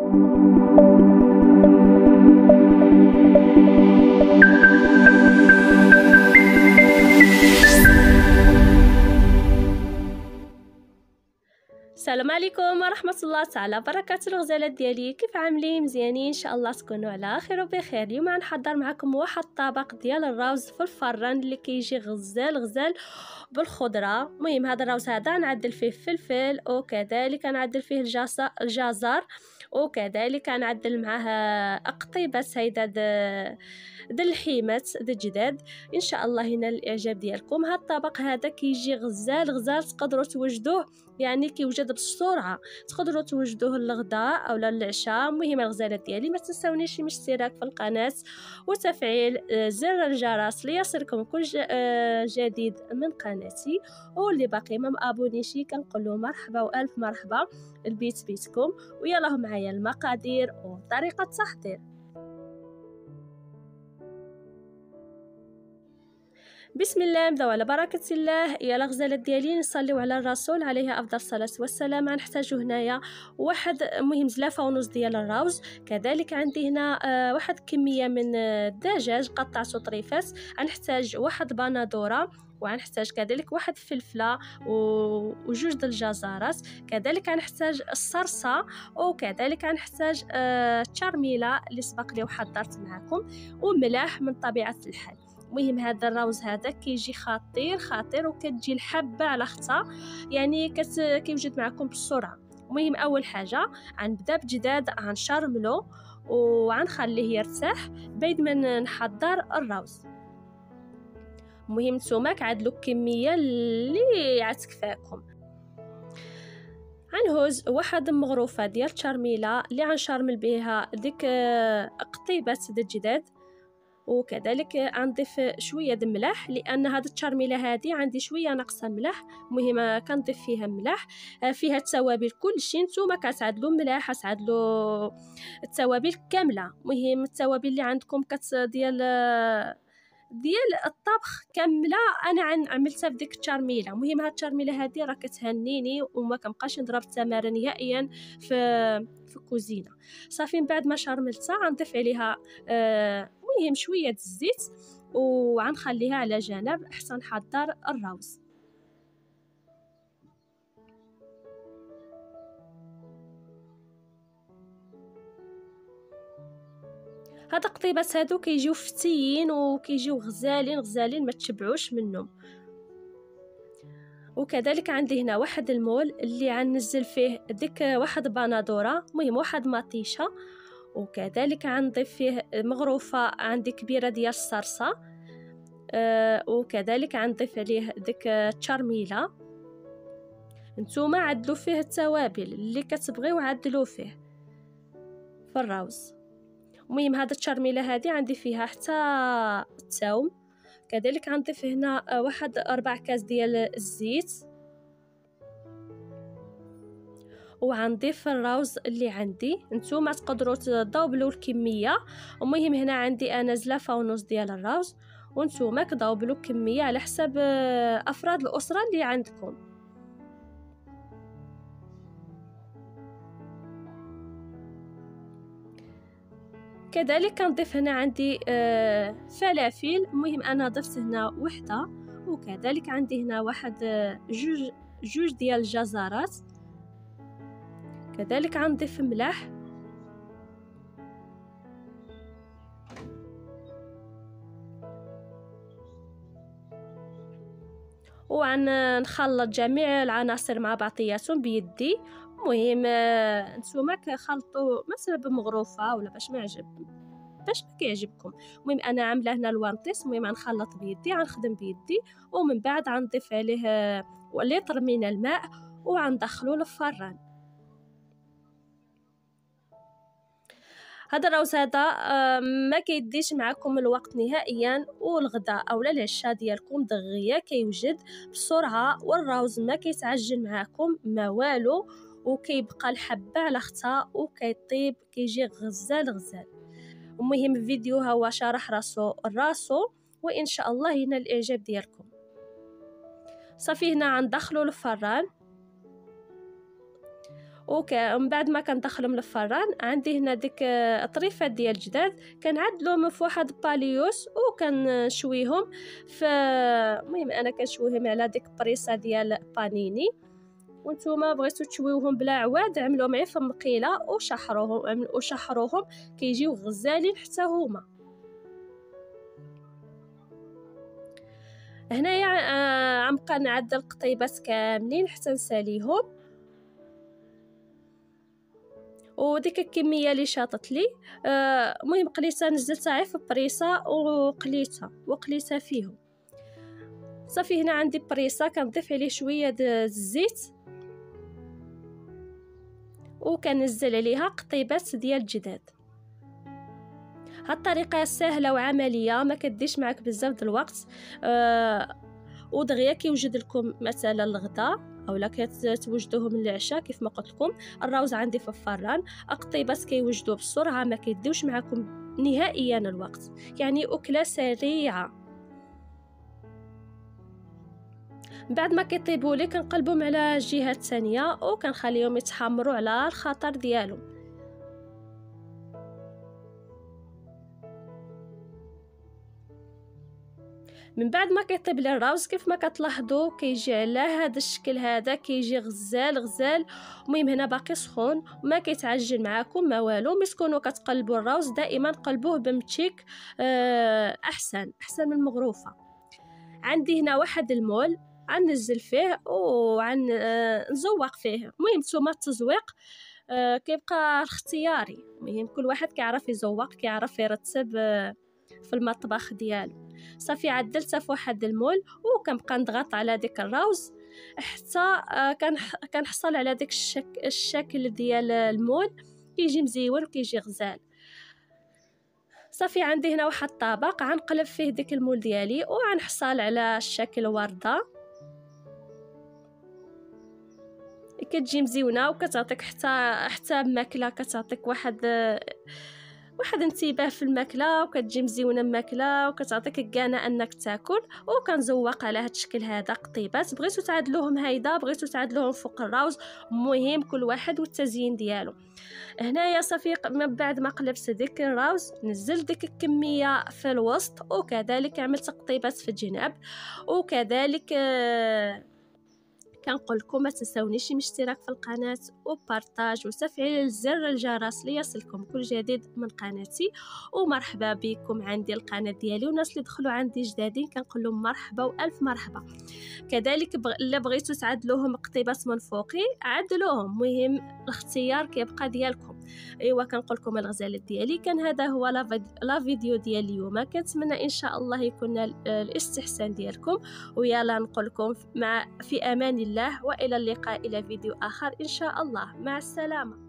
السلام عليكم ورحمة الله تعالى وبركاته. الغزالات ديالي كيف عاملين؟ مزيانين ان شاء الله تكونوا على خير وبخير. اليوم غنحضر معكم واحد الطبق ديال الروز في الفران اللي كيجي غزال بالخضره. المهم هذا الروز هذا نعدل فيه فلفل وكذلك نعدل فيه الجزر وكذلك نعدل معاه اقطيبات هيدا د الحيمات د الجداد. ان شاء الله ينال الاعجاب ديالكم. هذا الطبق هذا كيجي غزال تقدروا توجدوه، يعني كيوجد بسرعه، تقدروا توجدوه للغداء او للعشاء. المهم الغزالات ديالي ما تنساونيش من الاشتراك في القناه وتفعيل زر الجرس ليصلكم كل جديد من قناتي. واللي باقي ما مابونيش كنقول له مرحبا والف مرحبا. البيت بيتكم. ويلا معايا المقادير وطريقه التحضير. بسم الله، نبداو على بركه الله. يا الغزالات ديالي نصليو على الرسول عليه افضل الصلاه والسلام. غنحتاجو هنايا واحد مهم زلافه ونص ديال الروز، كذلك عندي هنا واحد كميه من الدجاج قطعته طريفات، غنحتاج واحد بندوره، وغنحتاج كذلك واحد فلفله وجوج د الجزرات، كذلك غنحتاج الصرصه، وكذلك غنحتاج التشارميله اللي سبق لي وحضرت معكم، وملح من طبيعه الحال. المهم هذا الروز هذا كيجي خطير وكتجي الحبه على اختها، يعني كيوجد معكم بسرعه. المهم اول حاجه غنبدا بجداد، غنشرملو وغنخليه يرتاح بيد ما نحضر الروز. المهم نتوما كعدلوا الكميه اللي عتكفاكم. غنهز واحد مغروفه ديال التشارميله اللي غنشرمل بها ديك قطيبات د الجداد، وكذلك غنضيف شويه د الملح لان هاد التشارميله هادي عندي شويه ناقصه ملح. المهم كنضيف فيها ملح، فيها التوابل كلشي نتوما كتعدلوا ملح، تعدلوا التوابل كامله. المهم التوابل اللي عندكم ديال الطبخ كامله انا عملتها في ديك التشارميله. المهم هاد التشارميله هادي راه كتهنيني وما كنبقاش نضرب التماره نهائيا في الكوزينه. صافي من بعد ما شرملتها غنضيف عليها المهم شويه الزيت وغنخليها على جنب حتى نحضر الروز. هاد القطيبات هادو كيجيو فتيين وكيجيو غزالين ما تشبعوش منهم. وكذلك عندي هنا واحد المول اللي غنزل فيه ديك واحد بندوره، المهم واحد مطيشه، وكذلك غنضيف فيه مغروفه عندي كبيره ديال الصرصه، وكذلك غنضيف عليه ديك التشارميله. نتوما عدلوا فيه التوابل اللي كتبغيو عدلوا فيه في الروز. المهم هذا التشارميله هذه عندي فيها حتى الثوم، كذلك غنضيف هنا واحد 4 كاس ديال الزيت، وغنضيف الروز اللي عندي. نتوما تقدروا تضوبلوا الكميه. المهم هنا عندي انا زلافه ونص ديال الروز، وانتوما كضوبلوا الكميه على حسب افراد الاسره اللي عندكم. كذلك كنضيف هنا عندي فلافل. المهم انا ضفت هنا وحده، وكذلك عندي هنا واحد جوج ديال الجزرات، كذلك غنضيف ملح، وغنخلط جميع العناصر مع بعضياتهم بيدي. المهم نتوما كخلطوا مثلا بمغروفه ولا باش ما كيعجبكم. المهم انا عامله هنا الوانطيس. المهم غنخلط بيدي، غنخدم بيدي، ومن بعد غنضيف عليه لتر من الماء وغندخلو للفران. هذا الروز هذا ما كيديش معكم الوقت نهائيا، والغداء اولا العشاء ديالكم دغيا كيوجد بسرعه، والروز ما كيتعجن معكم ما والو، وكيبقى الحبه على اختها وكيطيب كيجي غزال. المهم الفيديو هو شرح راسو وان شاء الله ينال الاعجاب ديالكم. صافي هنا غندخلو للفران، ومن بعد ما كندخلهم للفران عندي هنا ديك طريفات ديال الجداد كنعدلهم في واحد باليوس وكنشويهم المهم انا كنشويهم على ديك بريصه ديال بانيني. وانتوما بغيتو تشويوهم بلا عواد عملوهم غير في مقيله وشحروهم كيجيو غزالين حتى هما. هنايا غنبقى نعدل القطيبات كاملين حتى نساليهم. وديك الكميه اللي شاطت لي المهم قليتها نزلتها غير في بريصه وقليتها فيهم صافي. هنا عندي بريصه كنضيف عليه شويه الزيت وكنزل عليها قطيبات ديال الجداد. هاد الطريقه سهله وعمليه ما كديش معك بزاف د الوقت ودغيا كيوجد لكم مثلا الغداء اولا كتوجدوهم للعشاء. كيف ما قلت لكم الروز عندي في الفران، القطيبات كيوجدوا بسرعه ما كيديوش معكم نهائيا الوقت، يعني اكله سريعه. بعد ما كيطيبوا لي كنقلبهم على الجهه الثانيه وكنخليهم يتحمروا على الخطر ديالهم. من بعد ما كيطيب لي الروز كيف ما كتلاحظوا كيجي على هذا الشكل هذا، كيجي غزال. المهم هنا باقي سخون وما كيتعجن معاكم ما والو. ملي تكونوا كتقلبوا الروز دائما قلبوه بمتشيك احسن من المغروفه. عندي هنا واحد المول غنزل فيه نزوق فيه. المهم نتوما التزويق كيبقى اختياري، المهم كل واحد كيعرف يزوق كيعرف يرتب في المطبخ ديالو. صافي عدلتها في واحد المول وكنبقى نضغط على ديك الروز حتى كنحصل على ديك الشكل ديال المول كيجي مزيون وكيجي غزال. صافي عندي هنا واحد الطبق غنقلب فيه ديك المول ديالي وغنحصل على الشكل ورده كتجي مزيونه وكتعطيك حتى الماكله كتعطيك واحد انتباه في الماكله وكتجي مزيونه الماكله وكتعطيك الكانه انك تاكل. وكنزوق على هذا الشكل هذا قطيبات. بغيتو تعدلوهم هيدا بغيتو تعدلوهم فوق الروز، المهم كل واحد والتزيين ديالو. هنايا صافي من بعد ما قلبت ديك الروز نزلت ديك الكميه في الوسط وكذلك عملت قطيبات في الجناب. وكذلك كنقول لكم ما تنساونيش من اشتراك في القناه وبارطاج وتفعيل زر الجرس ليصلكم كل جديد من قناتي. ومرحبا بكم عندي القناه ديالي، والناس اللي دخلوا عندي جدادين كنقول لهم مرحبا والف مرحبا. كذلك الا بغيتوا تعدلوهم قطيبات من فوقي عدلوهم، مهم الاختيار كيبقى ديالكم. ايوا كنقول لكم الغزالات ديالي كان هذا هو لا فيديو ديال اليوم. كنتمنى ان شاء الله يكون الاستحسان ديالكم، ويلا نقول لكم في امان الله والى اللقاء الى فيديو اخر ان شاء الله. مع السلامه.